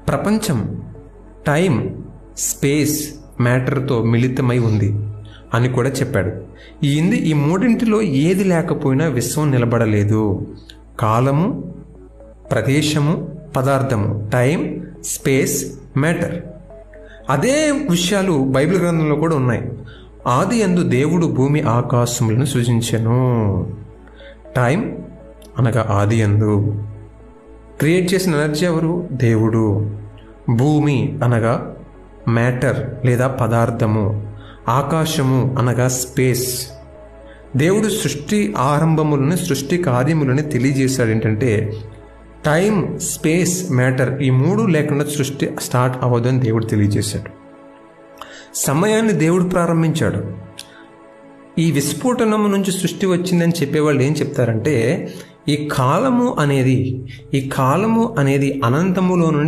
ప్రపంచం time, space, మ్యాటర్తో మిళితమై ఉంది అని కూడా చెప్పాడు. ఈ మూడింటిలో ఏది లేకపోయినా విశ్వం నిలబడలేదు. కాలము, ప్రదేశము, పదార్థము, టైం, స్పేస్, మ్యాటర్. అదే విషయాలు బైబిల్ గ్రంథంలో కూడా ఉన్నాయి. ఆదియందు దేవుడు భూమి ఆకాశములను సృజించెను. టైం అనగా ఆదియందు. క్రియేట్ చేసిన ఎనర్జీ ఎవరు? దేవుడు. భూమి అనగా మ్యాటర్ లేదా పదార్థము. ఆకాశము అనగా స్పేస్. దేవుడు సృష్టి ఆరంభములను, సృష్టి కార్యములను తెలియజేశాడు. ఏంటంటే టైం, స్పేస్, మ్యాటర్ ఈ మూడు లేకుండా సృష్టి స్టార్ట్ అవ్వదు అని దేవుడు తెలియజేశాడు. సమయాన్ని దేవుడు ప్రారంభించాడు. ఈ విస్ఫోటనము నుంచి సృష్టి వచ్చిందని చెప్పేవాళ్ళు ఏం చెప్తారంటే ఈ కాలము అనేది అనంతములో నుండి